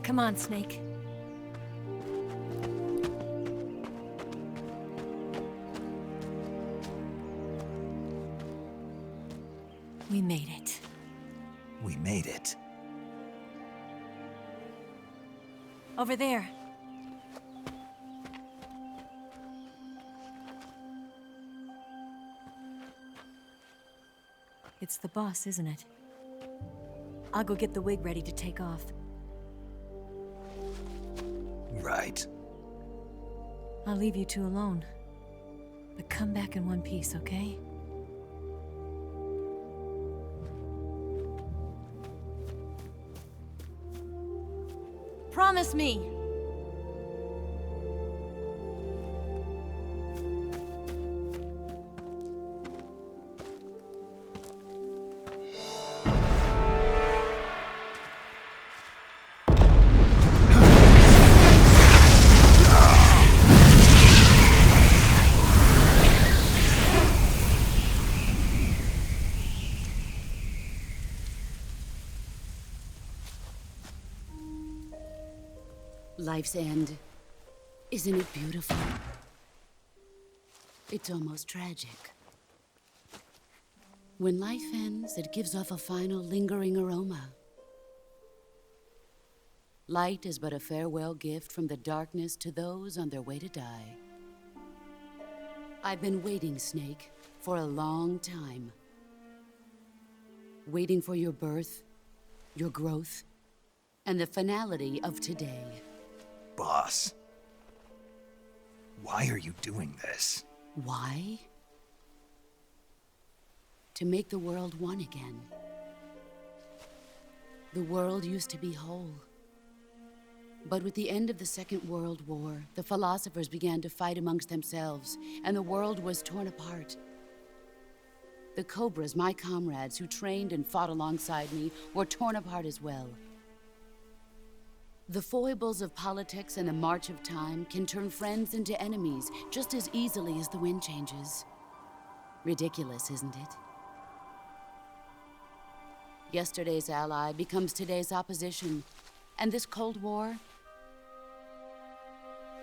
Come on, Snake. We made it. We made it. Over there. It's the boss, isn't it? I'll go get the wig ready to take off. Right. I'll leave you two alone. But come back in one piece, okay? Promise me! Life's end. Isn't it beautiful? It's almost tragic. When life ends, it gives off a final lingering aroma. Light is but a farewell gift from the darkness to those on their way to die. I've been waiting, Snake, for a long time. Waiting for your birth, your growth, and the finality of today. Boss. Why are you doing this? Why? To make the world one again. The world used to be whole. But with the end of the Second World War, the philosophers began to fight amongst themselves, and the world was torn apart. The Cobras, my comrades who trained and fought alongside me, were torn apart as well. The foibles of politics and the march of time can turn friends into enemies just as easily as the wind changes. Ridiculous, isn't it? Yesterday's ally becomes today's opposition. And this Cold War?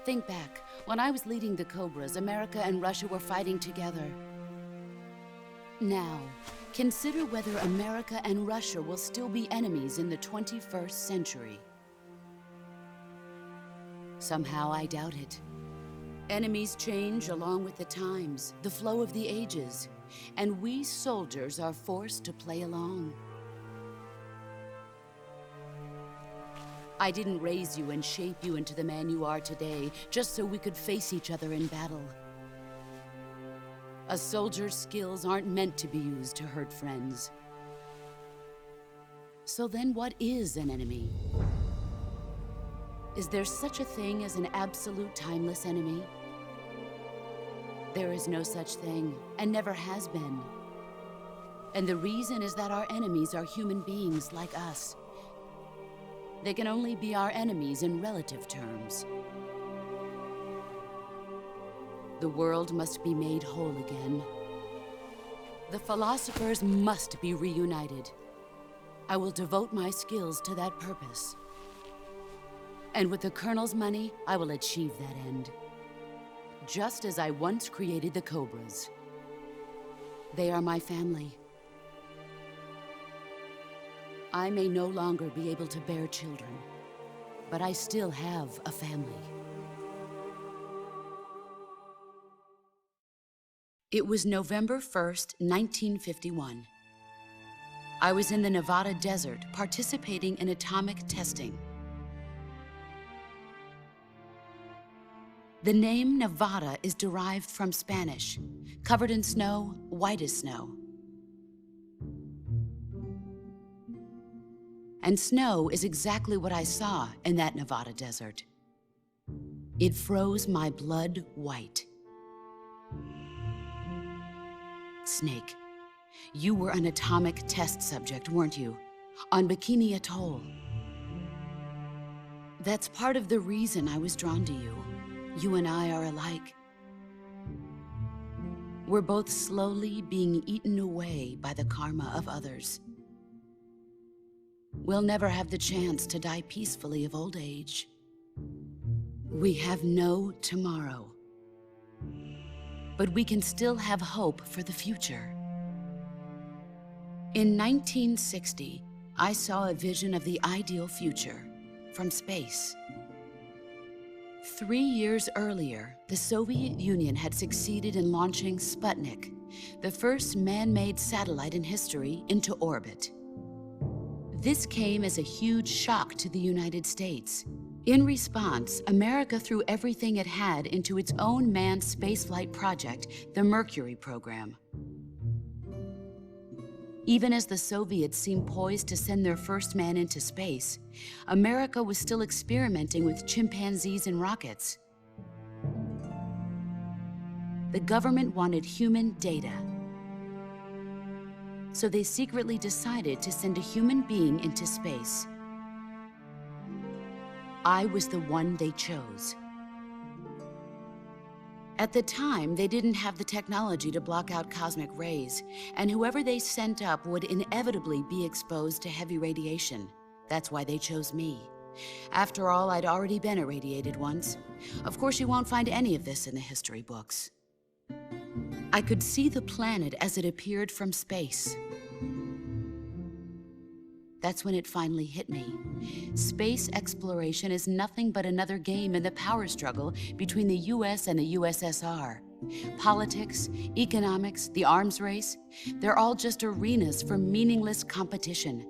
Think back. When I was leading the Cobras, America and Russia were fighting together. Now, consider whether America and Russia will still be enemies in the 21st century. Somehow I doubt it. Enemies change along with the times, the flow of the ages, and we soldiers are forced to play along. I didn't raise you and shape you into the man you are today just so we could face each other in battle. A soldier's skills aren't meant to be used to hurt friends. So then what is an enemy? Is there such a thing as an absolute timeless enemy? There is no such thing, and never has been. And the reason is that our enemies are human beings like us. They can only be our enemies in relative terms. The world must be made whole again. The philosophers must be reunited. I will devote my skills to that purpose. And with the Colonel's money, I will achieve that end. Just as I once created the Cobras. They are my family. I may no longer be able to bear children, but I still have a family. It was November 1st, 1951. I was in the Nevada desert participating in atomic testing. The name Nevada is derived from Spanish, covered in snow, white as snow. And snow is exactly what I saw in that Nevada desert. It froze my blood white. Snake, you were an atomic test subject, weren't you? On Bikini Atoll. That's part of the reason I was drawn to you. You and I are alike. We're both slowly being eaten away by the karma of others. we'll never have the chance to die peacefully of old age. We have no tomorrow. But we can still have hope for the future. In 1960, I saw a vision of the ideal future from space. 3 years earlier, the Soviet Union had succeeded in launching Sputnik, the first man-made satellite in history, into orbit. This came as a huge shock to the United States. In response, America threw everything it had into its own manned spaceflight project, the Mercury program. Even as the Soviets seemed poised to send their first man into space, America was still experimenting with chimpanzees and rockets. The government wanted human data. So they secretly decided to send a human being into space. I was the one they chose. At the time, they didn't have the technology to block out cosmic rays, and whoever they sent up would inevitably be exposed to heavy radiation. That's why they chose me. After all, I'd already been irradiated once. Of course, you won't find any of this in the history books. I could see the planet as it appeared from space. That's when it finally hit me. Space exploration is nothing but another game in the power struggle between the US and the USSR. Politics, economics, the arms race, they're all just arenas for meaningless competition.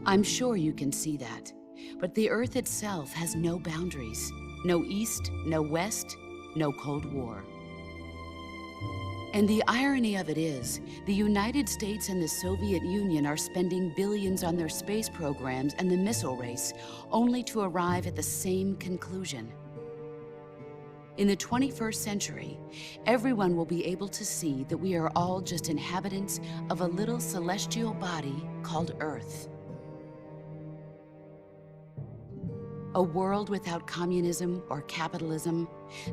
I'm sure you can see that, but the Earth itself has no boundaries. No East, no West, no Cold War. And the irony of it is, the United States and the Soviet Union are spending billions on their space programs and the missile race, only to arrive at the same conclusion. In the 21st century, everyone will be able to see that we are all just inhabitants of a little celestial body called Earth. A world without communism or capitalism,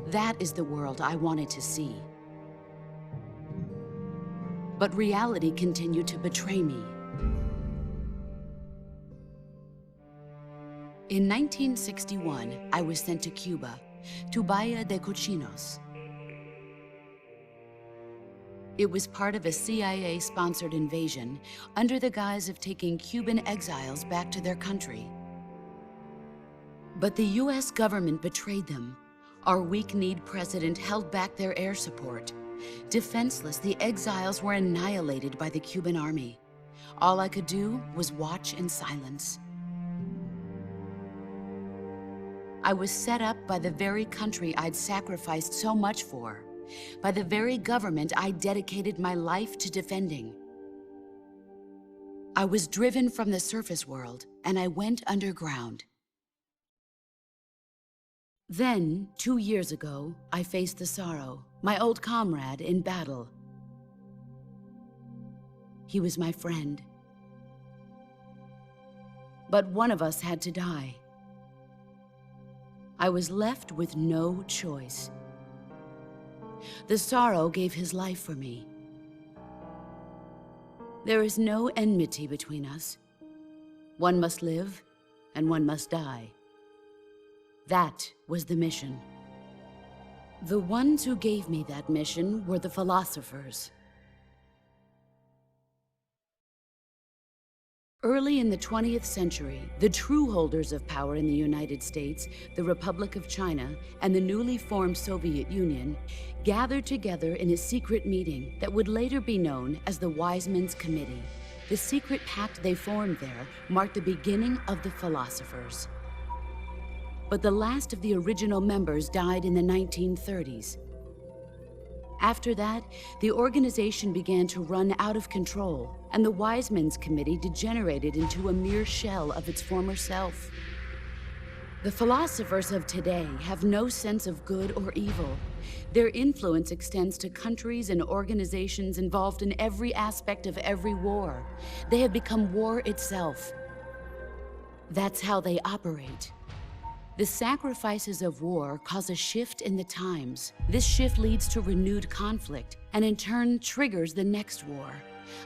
that is the world I wanted to see. But reality continued to betray me. In 1961, I was sent to Cuba, to Bahia de Cochinos. It was part of a CIA-sponsored invasion under the guise of taking Cuban exiles back to their country. But the US government betrayed them. Our weak-kneed president held back their air support. Defenseless, the exiles were annihilated by the Cuban army. All I could do was watch in silence. I was set up by the very country I'd sacrificed so much for, by the very government I dedicated my life to defending. I was driven from the surface world, and I went underground. Then, 2 years ago, I faced the Sorrow, my old comrade in battle. He was my friend. But one of us had to die. I was left with no choice. The Sorrow gave his life for me. There is no enmity between us. One must live, and one must die. That was the mission. The ones who gave me that mission were the philosophers. Early in the 20th century, the true holders of power in the United States, the Republic of China, and the newly formed Soviet Union gathered together in a secret meeting that would later be known as the Wise Men's Committee. The secret pact they formed there marked the beginning of the philosophers. But the last of the original members died in the 1930s. After that, the organization began to run out of control, and the Wise Men's Committee degenerated into a mere shell of its former self. The philosophers of today have no sense of good or evil. Their influence extends to countries and organizations involved in every aspect of every war. They have become war itself. That's how they operate. The sacrifices of war cause a shift in the times. This shift leads to renewed conflict, and in turn triggers the next war.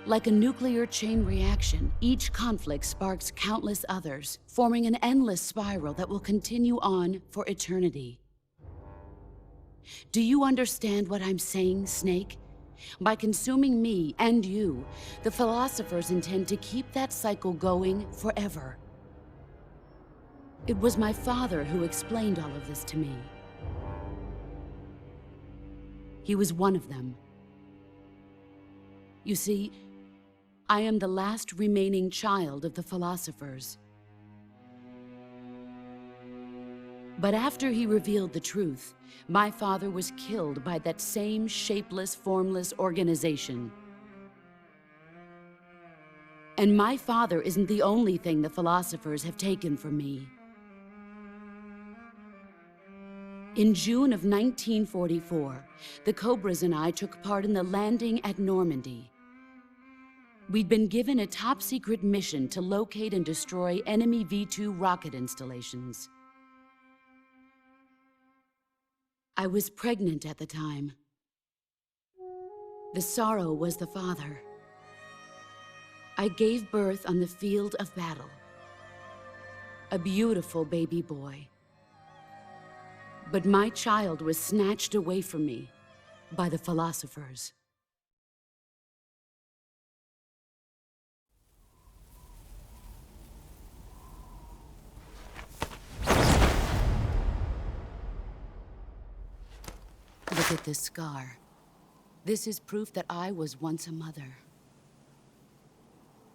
Like a nuclear chain reaction, each conflict sparks countless others, forming an endless spiral that will continue on for eternity. Do you understand what I'm saying, Snake? By consuming me and you, the philosophers intend to keep that cycle going forever. It was my father who explained all of this to me. He was one of them. You see, I am the last remaining child of the philosophers. But after he revealed the truth, my father was killed by that same shapeless, formless organization. And my father isn't the only thing the philosophers have taken from me. In June of 1944, the Cobras and I took part in the landing at Normandy. We'd been given a top-secret mission to locate and destroy enemy V-2 rocket installations. I was pregnant at the time. The sorrow was the father. I gave birth on the field of battle. A beautiful baby boy. But my child was snatched away from me by the philosophers. Look at this scar. This is proof that I was once a mother.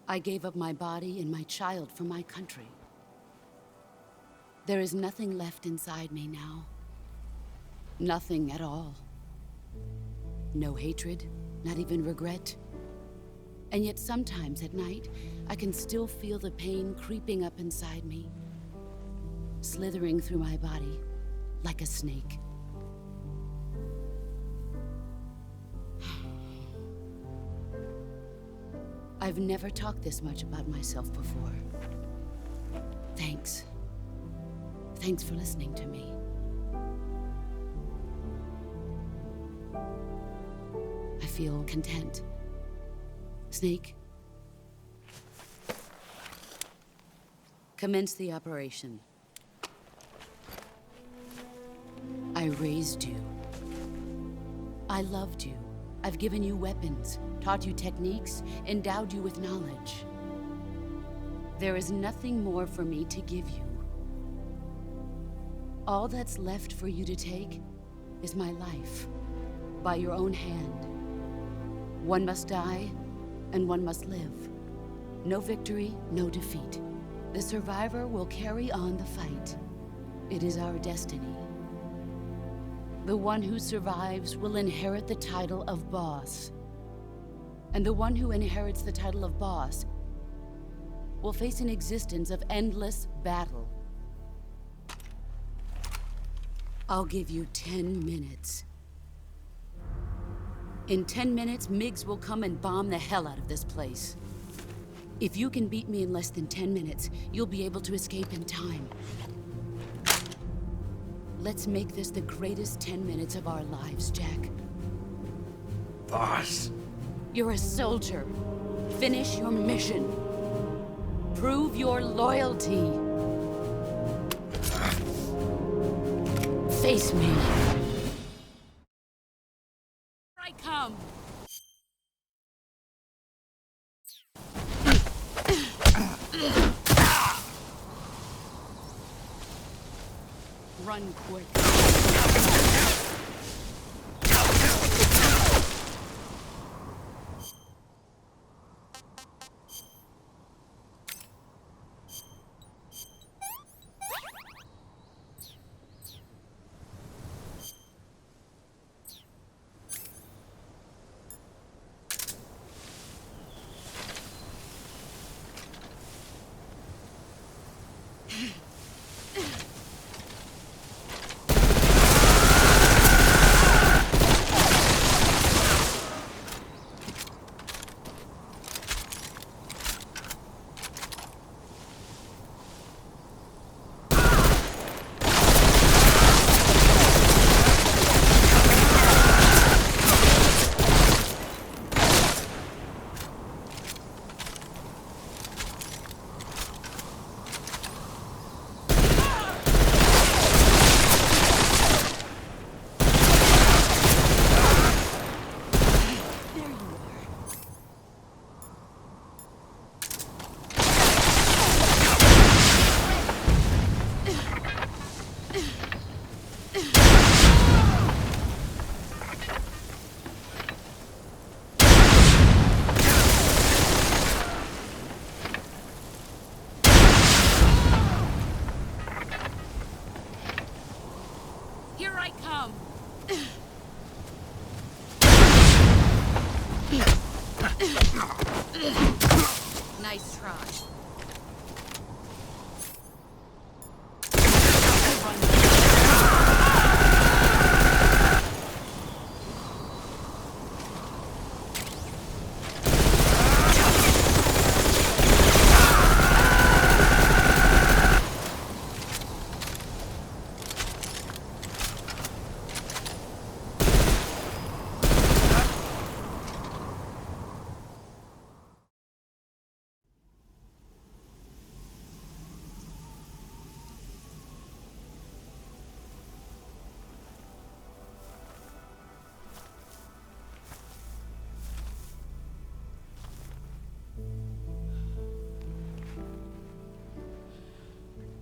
I gave up my body and my child for my country. There is nothing left inside me now. Nothing at all. No hatred, not even regret. And yet sometimes at night, I can still feel the pain creeping up inside me, slithering through my body like a snake. I've never talked this much about myself before. Thanks. Thanks for listening to me. I feel content. Snake? Commence the operation. I raised you. I loved you. I've given you weapons, taught you techniques, endowed you with knowledge. There is nothing more for me to give you. All that's left for you to take is my life, by your own hand. One must die, and one must live. No victory, no defeat. The survivor will carry on the fight. It is our destiny. The one who survives will inherit the title of boss. And the one who inherits the title of boss will face an existence of endless battle. I'll give you 10 minutes. In 10 minutes, MiGs will come and bomb the hell out of this place. If you can beat me in less than 10 minutes, you'll be able to escape in time. Let's make this the greatest 10 minutes of our lives, Jack. Boss. You're a soldier. Finish your mission. Prove your loyalty. Face me. I come. Run quick.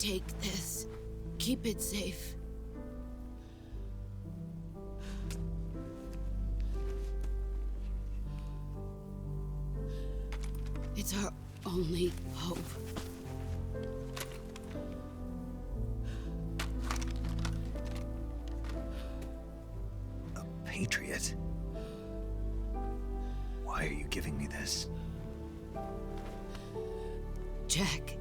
Take this. Keep it safe. It's our only hope. A patriot? Why are you giving me this? Jack.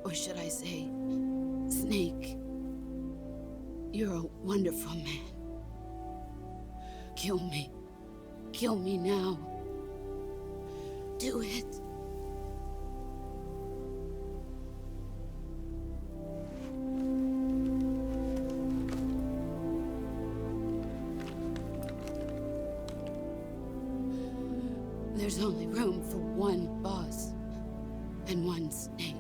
Or should I say, Snake. You're a wonderful man. Kill me. Kill me now. Do it. There's only room for one boss and one snake.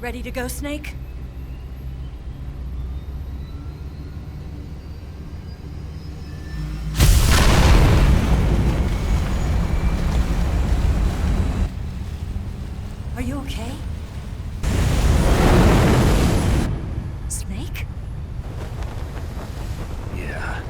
Ready to go, Snake? Are you okay? Snake? Yeah.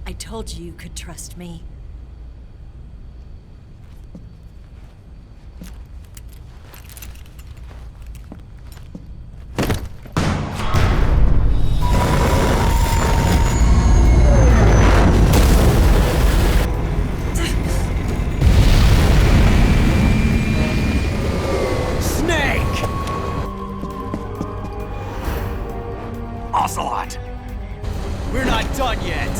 I told you you could trust me. Snake! Ocelot! We're not done yet!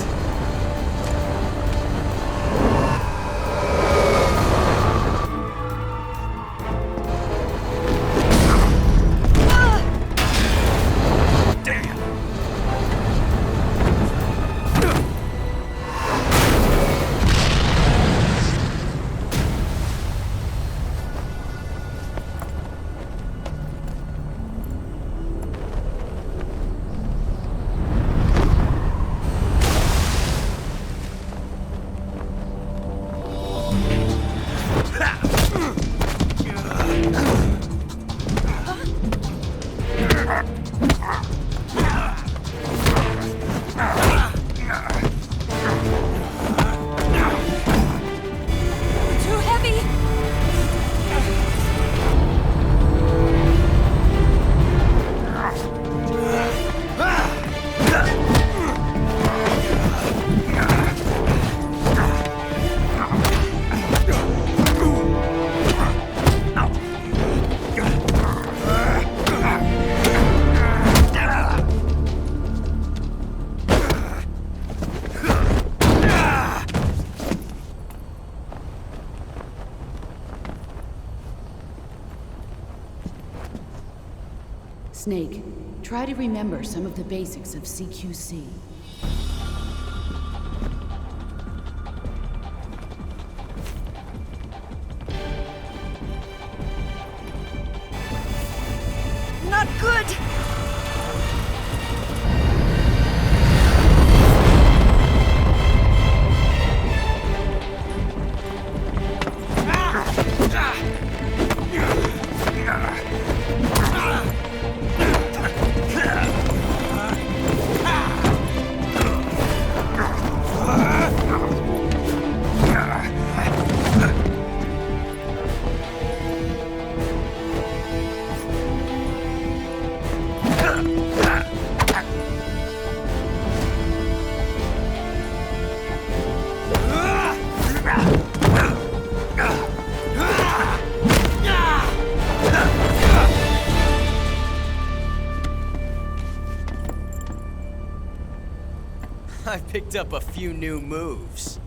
Too heavy! Snake, try to remember some of the basics of CQC. Not good! I picked up a few new moves.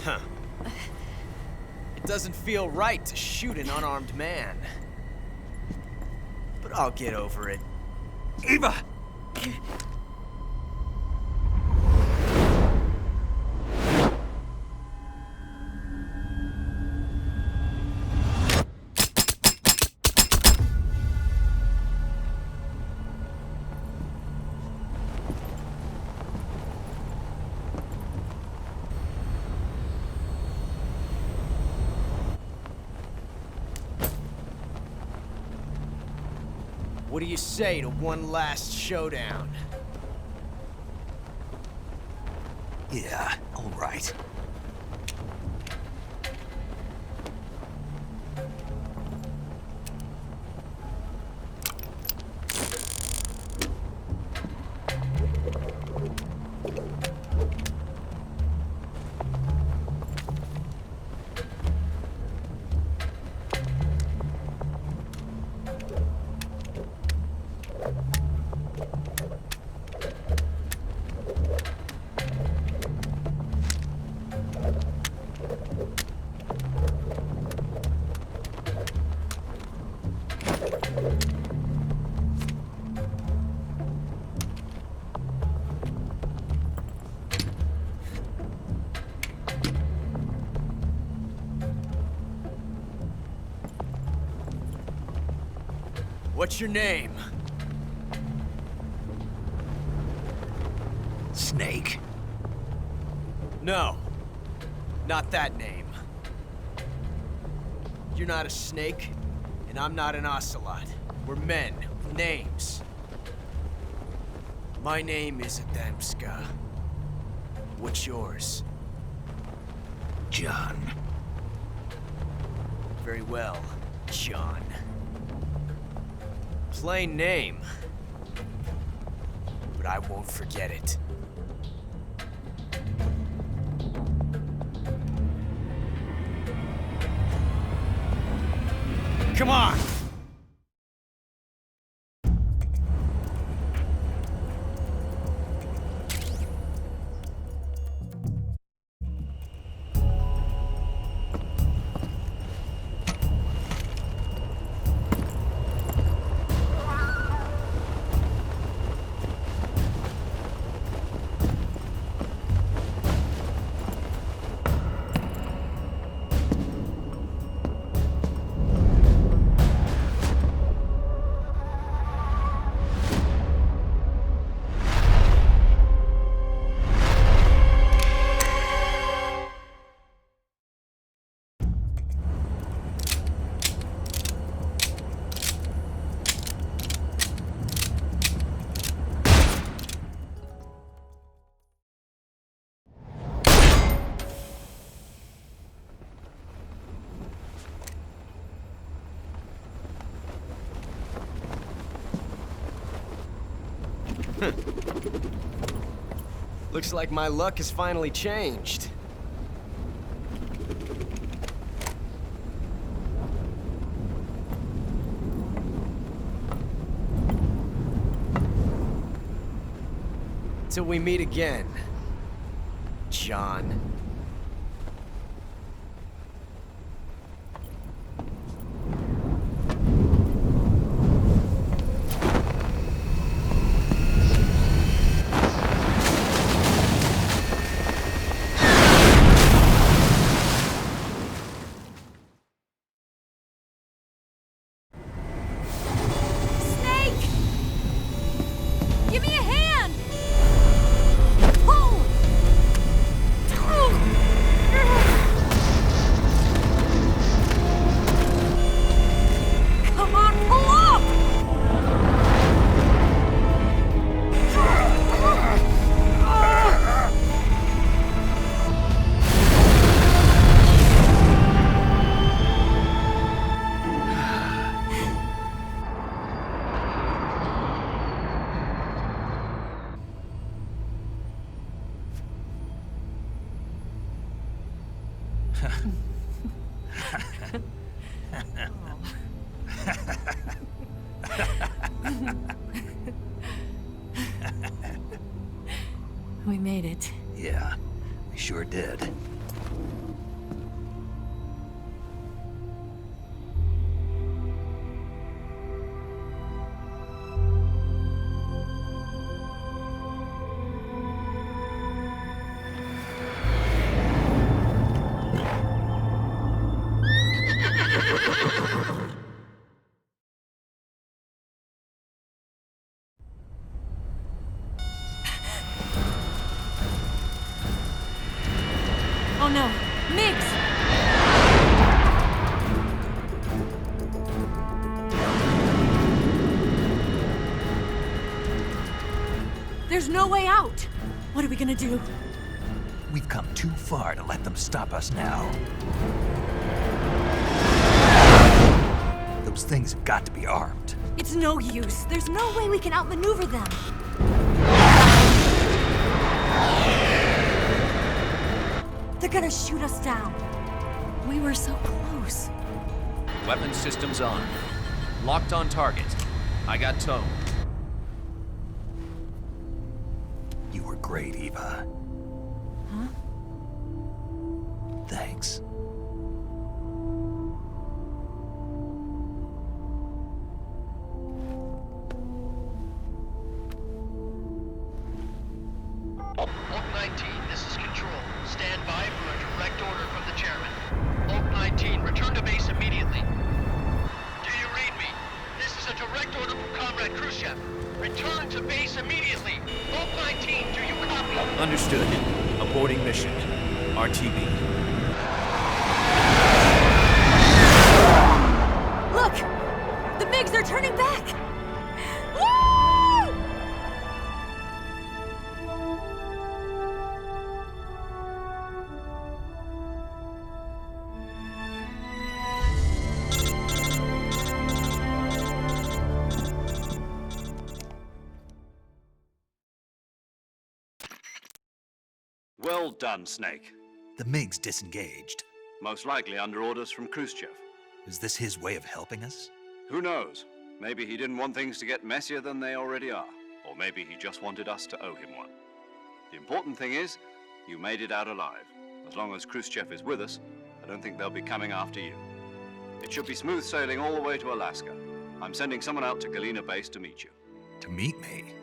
Huh. It doesn't feel right to shoot an unarmed man. But I'll get over it. Eva! What do you say to one last showdown? Yeah, all right. What's your name? Snake. No. Not that name. You're not a snake, and I'm not an ocelot. We're men with names. My name is Adamska. What's yours? John. Very well, John. Plain name. But I won't forget it. Come on! Looks like my luck has finally changed. Till we meet again, John. Snake! Give me a hand! Pull! Come on, pull up! We made it. Yeah, we sure did. Oh no, Migs! There's no way out! What are we gonna do? We've come too far to let them stop us now. Those things have got to be armed. It's no use. There's no way we can outmaneuver them. They're gonna shoot us down. We were so close. Weapon systems on. Locked on target. I got towed. You were great, Eva. Huh? Thanks. Oak 19, this is Control. Stand by for a direct order from the chairman. Oak 19, return to base immediately. Do you read me? This is a direct order from Comrade Khrushchev. Return to base immediately. Oak 19, do you copy? Understood. Aborting mission. RTB. Look! The MiGs are turning back! Woo! Well done, Snake. The MiGs disengaged. Most likely under orders from Khrushchev. Is this his way of helping us? Who knows? Maybe he didn't want things to get messier than they already are. Or maybe he just wanted us to owe him one. The important thing is, you made it out alive. As long as Khrushchev is with us, I don't think they'll be coming after you. It should be smooth sailing all the way to Alaska. I'm sending someone out to Galena Base to meet you. To meet me?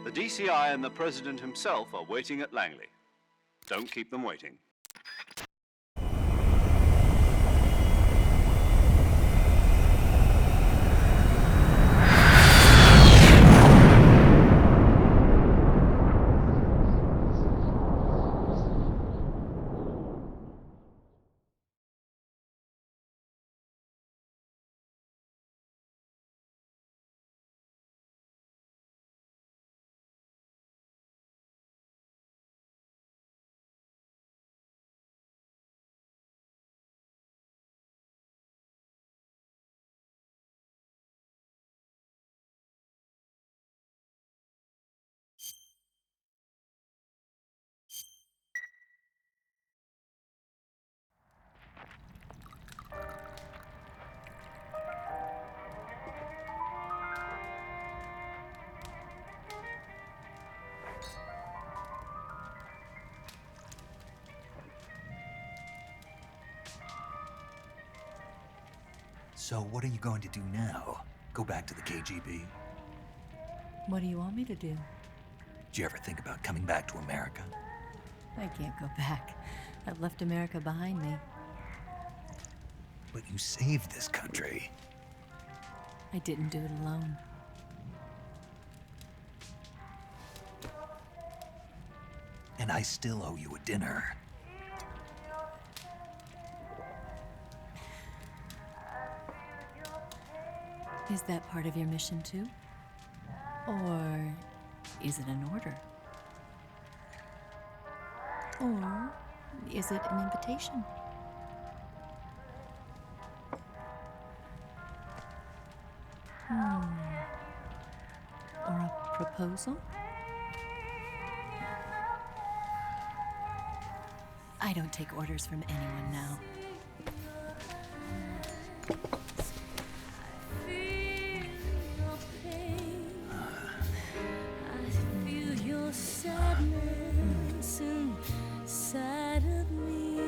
The DCI and the President himself are waiting at Langley. Don't keep them waiting. So what are you going to do now? Go back to the KGB? What do you want me to do? Did you ever think about coming back to America? I can't go back. I've left America behind me. But you saved this country. I didn't do it alone. And I still owe you a dinner. Is that part of your mission too? Or is it an order? Or is it an invitation? Or a proposal? I don't take orders from anyone now. Sadness inside of me.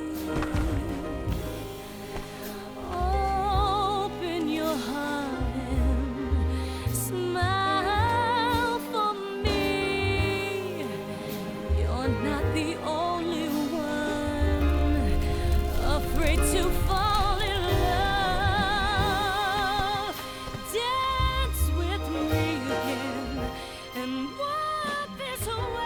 Open your heart and smile for me. You're not the only one afraid to fall in love. Dance with me again and wipe this away.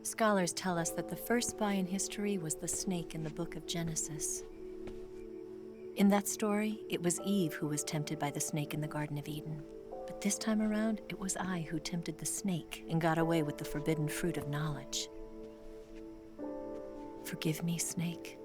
Scholars tell us that the first spy in history was the snake in the book of Genesis. In that story, it was Eve who was tempted by the snake in the Garden of Eden. But this time around, it was I who tempted the snake and got away with the forbidden fruit of knowledge. Forgive me, snake.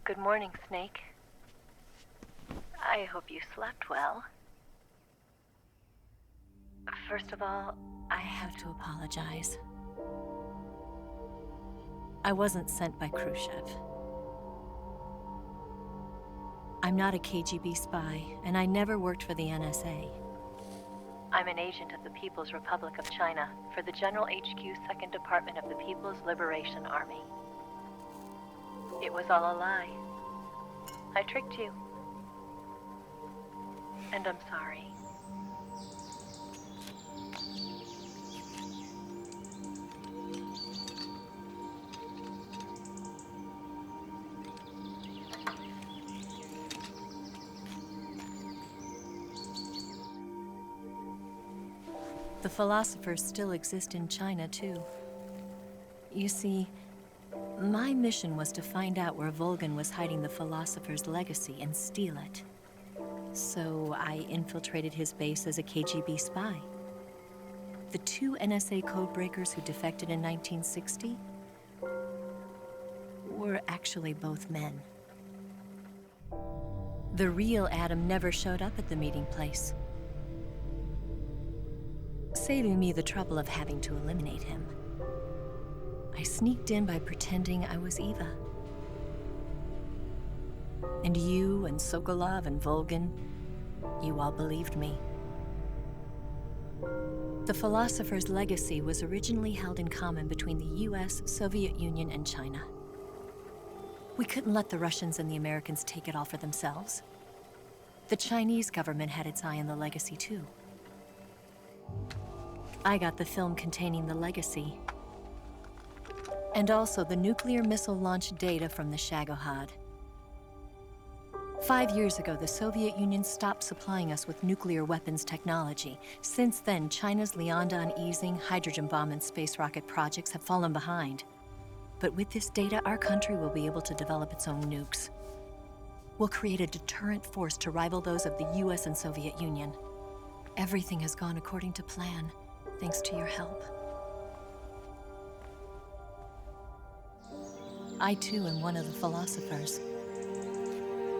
Good morning, Snake. I hope you slept well. First of all, I have to apologize. I wasn't sent by Khrushchev. I'm not a KGB spy, and I never worked for the NSA. I'm an agent of the People's Republic of China for the General HQ 2nd Department of the People's Liberation Army. It was all a lie. I tricked you. And I'm sorry. The philosophers still exist in China, too. You see, my mission was to find out where Volgan was hiding the philosopher's legacy and steal it. So I infiltrated his base as a KGB spy. The 2 NSA codebreakers who defected in 1960, were actually both men. The real Adam never showed up at the meeting place, saving me the trouble of having to eliminate him. I sneaked in by pretending I was Eva. And you and Sokolov and Volgin, you all believed me. The philosopher's legacy was originally held in common between the US, Soviet Union, and China. We couldn't let the Russians and the Americans take it all for themselves. The Chinese government had its eye on the legacy too. I got the film containing the legacy, and also the nuclear missile launch data from the Shagohod. 5 years ago, the Soviet Union stopped supplying us with nuclear weapons technology. Since then, China's Liaodong easing, hydrogen bomb, and space rocket projects have fallen behind. But with this data, our country will be able to develop its own nukes. We'll create a deterrent force to rival those of the US and Soviet Union. Everything has gone according to plan, thanks to your help. I too am one of the philosophers.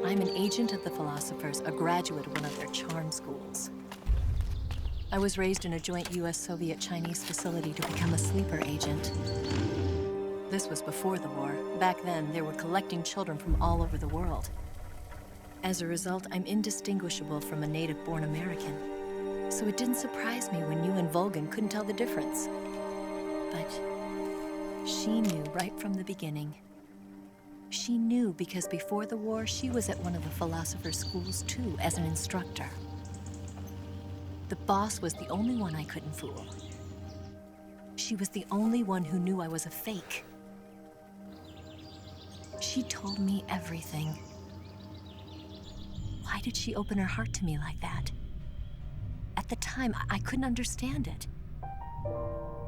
I'm an agent of the philosophers, a graduate of one of their charm schools. I was raised in a joint US-Soviet-Chinese facility to become a sleeper agent. This was before the war. Back then, they were collecting children from all over the world. As a result, I'm indistinguishable from a native-born American. So it didn't surprise me when you and Volgin couldn't tell the difference. But she knew right from the beginning. She knew because before the war, she was at one of the philosopher's schools too, as an instructor. The boss was the only one I couldn't fool. She was the only one who knew I was a fake. She told me everything. Why did she open her heart to me like that? At the time, I couldn't understand it.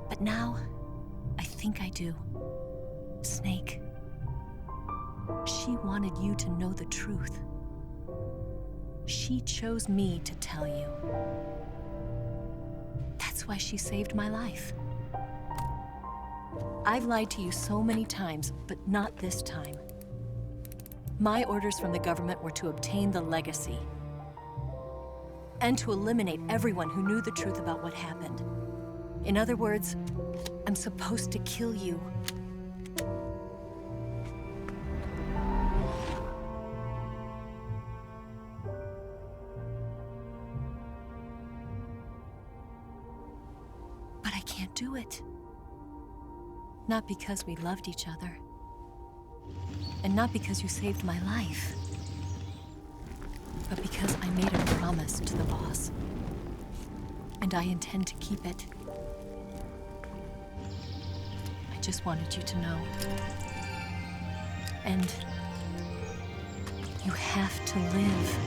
But now, I think I do. Snake. She wanted you to know the truth. She chose me to tell you. That's why she saved my life. I've lied to you so many times, but not this time. My orders from the government were to obtain the legacy and to eliminate everyone who knew the truth about what happened. In other words, I'm supposed to kill you. But I can't do it. Not because we loved each other. And not because you saved my life. But because I made a promise to the boss. And I intend to keep it. I just wanted you to know. And you have to live.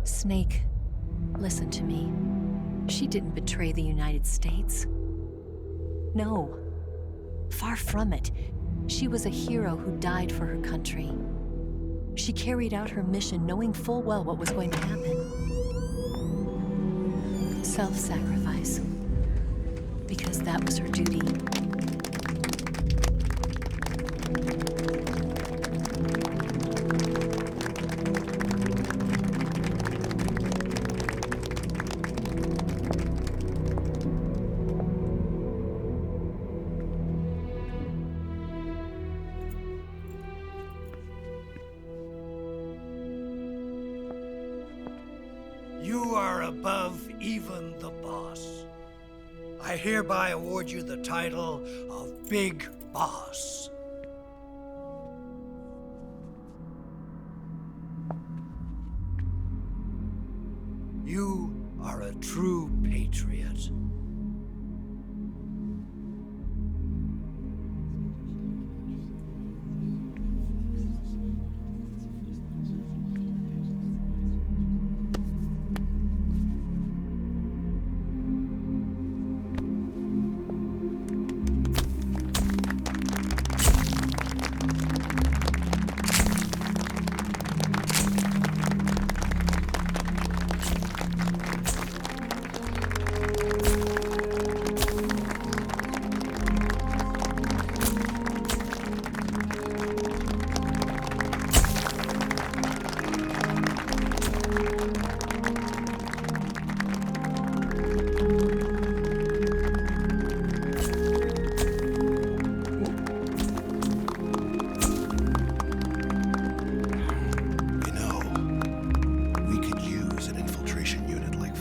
Snake, listen to me. She didn't betray the United States. No, far from it. She was a hero who died for her country. She carried out her mission knowing full well what was going to happen. Self-sacrifice. Because that was her duty. You are above even the boss. I hereby award you the title of Big Boss. You are a true patriot.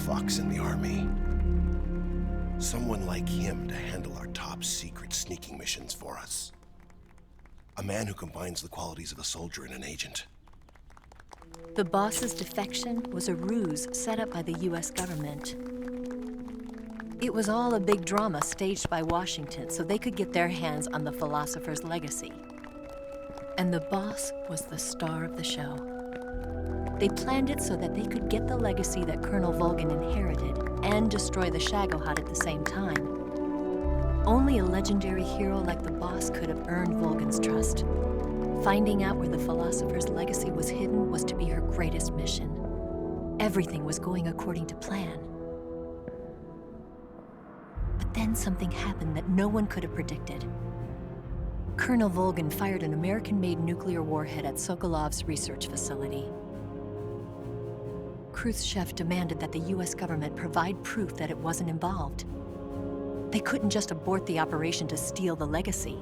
fox in the army. Someone like him to handle our top secret sneaking missions for us. A man who combines the qualities of a soldier and an agent. The boss's defection was a ruse set up by the US government. It was all a big drama staged by Washington so they could get their hands on the philosopher's legacy. And the boss was the star of the show. They planned it so that they could get the legacy that Colonel Volgin inherited and destroy the Shagohod at the same time. Only a legendary hero like the boss could have earned Volgin's trust. Finding out where the philosopher's legacy was hidden was to be her greatest mission. Everything was going according to plan. But then something happened that no one could have predicted. Colonel Volgin fired an American-made nuclear warhead at Sokolov's research facility. Khrushchev demanded that the US government provide proof that it wasn't involved. They couldn't just abort the operation to steal the legacy.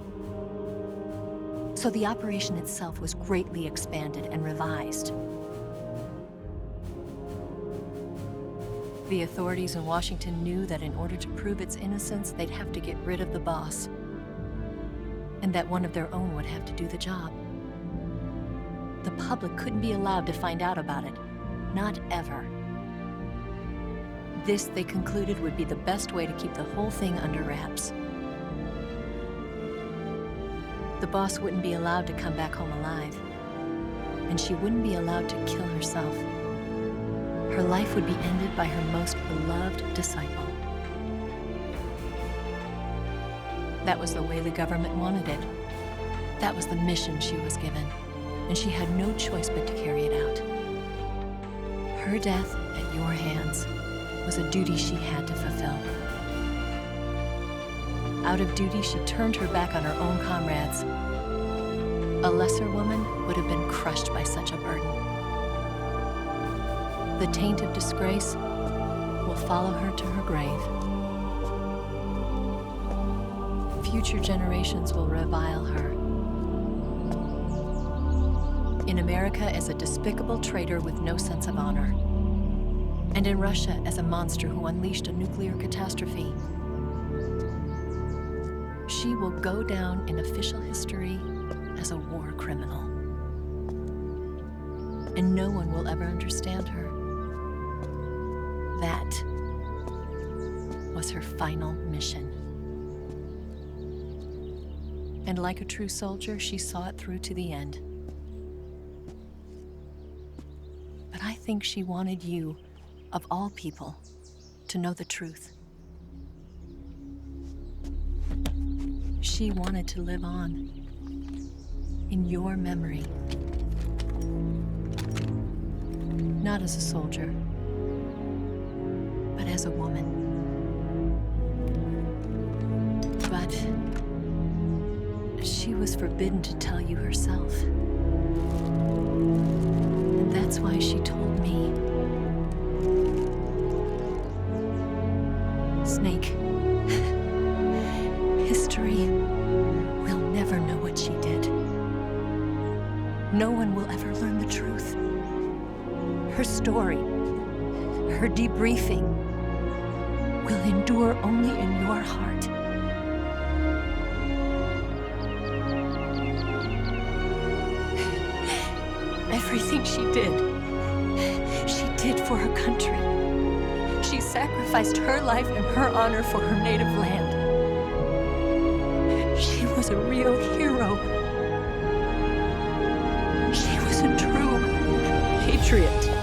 So the operation itself was greatly expanded and revised. The authorities in Washington knew that in order to prove its innocence, they'd have to get rid of the boss, and that one of their own would have to do the job. The public couldn't be allowed to find out about it. Not ever. This, they concluded, would be the best way to keep the whole thing under wraps. The boss wouldn't be allowed to come back home alive, and she wouldn't be allowed to kill herself. Her life would be ended by her most beloved disciple. That was the way the government wanted it. That was the mission she was given, and she had no choice but to carry it out. Her death at your hands was a duty she had to fulfill. Out of duty, she turned her back on her own comrades. A lesser woman would have been crushed by such a burden. The taint of disgrace will follow her to her grave. Future generations will revile her. In America as a despicable traitor with no sense of honor. And in Russia as a monster who unleashed a nuclear catastrophe. She will go down in official history as a war criminal. And no one will ever understand her. That was her final mission. And like a true soldier, she saw it through to the end. But I think she wanted you, of all people, to know the truth. She wanted to live on in your memory. Not as a soldier, but as a woman. But she was forbidden to tell you herself. And that's why she told me. Snake, history will never know what she did. No one will ever learn the truth. Her story, her debriefing, will endure only in your heart. Everything she did for her country. She sacrificed her life and her honor for her native land. She was a real hero. She was a true patriot.